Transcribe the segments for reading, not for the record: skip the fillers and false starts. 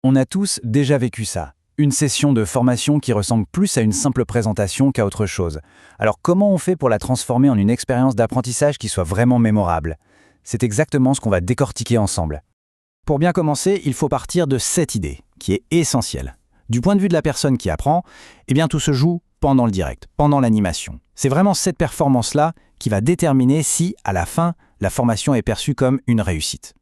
On a tous déjà vécu ça. Une session de formation qui ressemble plus à une simple présentation qu'à autre chose. Alors comment on fait pour la transformer en une expérience d'apprentissage qui soit vraiment mémorable? C'est exactement ce qu'on va décortiquer ensemble. Pour bien commencer, il faut partir de cette idée, qui est essentielle. Du point de vue de la personne qui apprend, eh bien tout se joue pendant le direct, pendant l'animation. C'est vraiment cette performance-là qui va déterminer si, à la fin, la formation est perçue comme une réussite.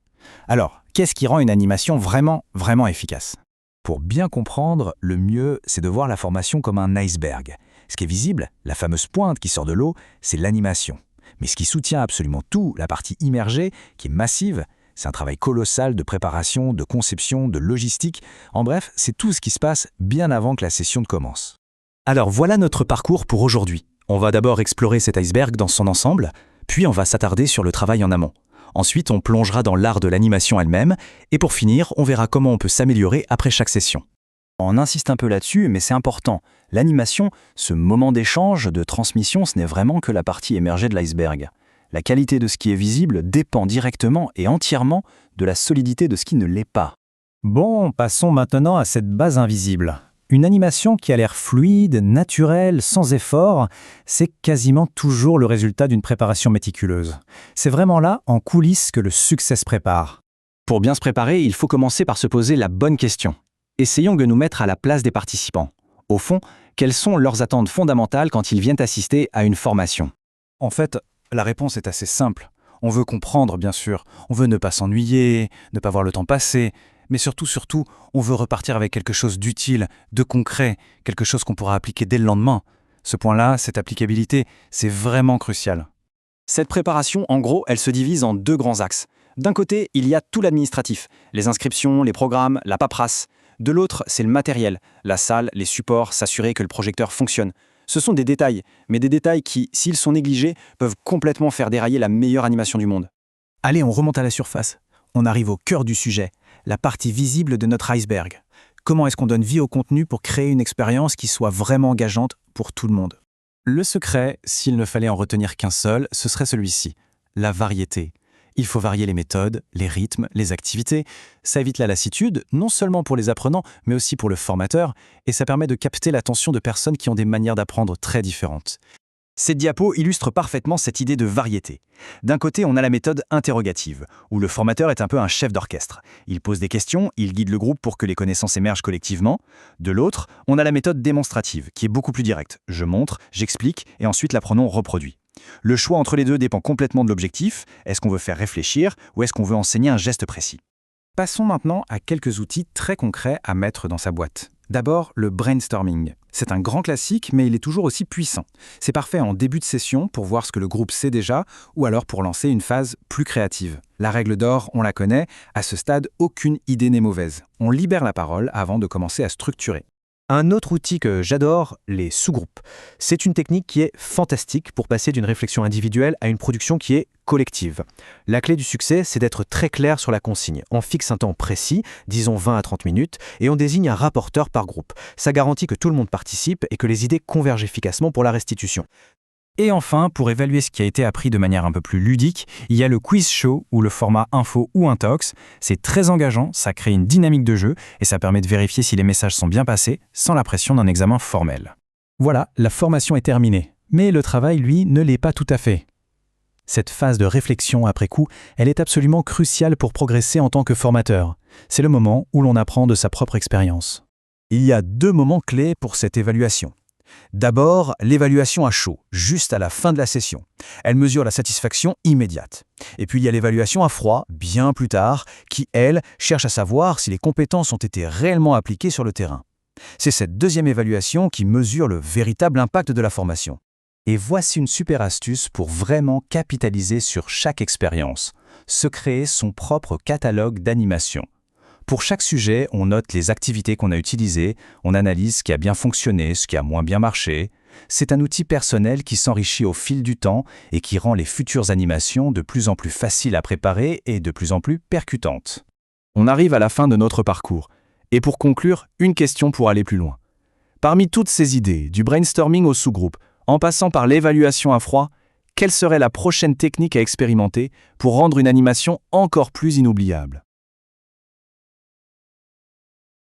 Alors, qu'est-ce qui rend une animation vraiment efficace? Pour bien comprendre, le mieux, c'est de voir la formation comme un iceberg. Ce qui est visible, la fameuse pointe qui sort de l'eau, c'est l'animation. Mais ce qui soutient absolument tout, la partie immergée, qui est massive, c'est un travail colossal de préparation, de conception, de logistique. En bref, c'est tout ce qui se passe bien avant que la session ne commence. Alors voilà notre parcours pour aujourd'hui. On va d'abord explorer cet iceberg dans son ensemble, puis on va s'attarder sur le travail en amont. Ensuite, on plongera dans l'art de l'animation elle-même, et pour finir, on verra comment on peut s'améliorer après chaque session. On insiste un peu là-dessus, mais c'est important. L'animation, ce moment d'échange, de transmission, ce n'est vraiment que la partie émergée de l'iceberg. La qualité de ce qui est visible dépend directement et entièrement de la solidité de ce qui ne l'est pas. Bon, passons maintenant à cette base invisible. Une animation qui a l'air fluide, naturelle, sans effort, c'est quasiment toujours le résultat d'une préparation méticuleuse. C'est vraiment là, en coulisses, que le succès se prépare. Pour bien se préparer, il faut commencer par se poser la bonne question. Essayons de nous mettre à la place des participants. Au fond, quelles sont leurs attentes fondamentales quand ils viennent assister à une formation? En fait, la réponse est assez simple. On veut comprendre, bien sûr. On veut ne pas s'ennuyer, ne pas voir le temps passer. Mais surtout, on veut repartir avec quelque chose d'utile, de concret, quelque chose qu'on pourra appliquer dès le lendemain. Ce point-là, cette applicabilité, c'est vraiment crucial. Cette préparation, en gros, elle se divise en deux grands axes. D'un côté, il y a tout l'administratif, les inscriptions, les programmes, la paperasse. De l'autre, c'est le matériel, la salle, les supports, s'assurer que le projecteur fonctionne. Ce sont des détails, mais des détails qui, s'ils sont négligés, peuvent complètement faire dérailler la meilleure animation du monde. Allez, on remonte à la surface. On arrive au cœur du sujet, la partie visible de notre iceberg. Comment est-ce qu'on donne vie au contenu pour créer une expérience qui soit vraiment engageante pour tout le monde? Le secret, s'il ne fallait en retenir qu'un seul, ce serait celui-ci, la variété. Il faut varier les méthodes, les rythmes, les activités. Ça évite la lassitude, non seulement pour les apprenants, mais aussi pour le formateur, et ça permet de capter l'attention de personnes qui ont des manières d'apprendre très différentes. Ces diapos illustrent parfaitement cette idée de variété. D'un côté, on a la méthode interrogative, où le formateur est un peu un chef d'orchestre. Il pose des questions, il guide le groupe pour que les connaissances émergent collectivement. De l'autre, on a la méthode démonstrative, qui est beaucoup plus directe. Je montre, j'explique, et ensuite l'apprenant reproduit. Le choix entre les deux dépend complètement de l'objectif. Est-ce qu'on veut faire réfléchir, ou est-ce qu'on veut enseigner un geste précis? Passons maintenant à quelques outils très concrets à mettre dans sa boîte. D'abord, le brainstorming. C'est un grand classique, mais il est toujours aussi puissant. C'est parfait en début de session pour voir ce que le groupe sait déjà, ou alors pour lancer une phase plus créative. La règle d'or, on la connaît, à ce stade, aucune idée n'est mauvaise. On libère la parole avant de commencer à structurer. Un autre outil que j'adore, les sous-groupes. C'est une technique qui est fantastique pour passer d'une réflexion individuelle à une production qui est collective. La clé du succès, c'est d'être très clair sur la consigne. On fixe un temps précis, disons 20 à 30 minutes, et on désigne un rapporteur par groupe. Ça garantit que tout le monde participe et que les idées convergent efficacement pour la restitution. Et enfin, pour évaluer ce qui a été appris de manière un peu plus ludique, il y a le quiz show ou le format info ou intox. C'est très engageant, ça crée une dynamique de jeu et ça permet de vérifier si les messages sont bien passés sans la pression d'un examen formel. Voilà, la formation est terminée. Mais le travail, lui, ne l'est pas tout à fait. Cette phase de réflexion après coup, elle est absolument cruciale pour progresser en tant que formateur. C'est le moment où l'on apprend de sa propre expérience. Il y a deux moments clés pour cette évaluation. D'abord, l'évaluation à chaud, juste à la fin de la session. Elle mesure la satisfaction immédiate. Et puis il y a l'évaluation à froid, bien plus tard, qui, elle, cherche à savoir si les compétences ont été réellement appliquées sur le terrain. C'est cette deuxième évaluation qui mesure le véritable impact de la formation. Et voici une super astuce pour vraiment capitaliser sur chaque expérience. Se créer son propre catalogue d'animation. Pour chaque sujet, on note les activités qu'on a utilisées, on analyse ce qui a bien fonctionné, ce qui a moins bien marché. C'est un outil personnel qui s'enrichit au fil du temps et qui rend les futures animations de plus en plus faciles à préparer et de plus en plus percutantes. On arrive à la fin de notre parcours. Et pour conclure, une question pour aller plus loin. Parmi toutes ces idées, du brainstorming au sous-groupe, en passant par l'évaluation à froid, quelle serait la prochaine technique à expérimenter pour rendre une animation encore plus inoubliable ?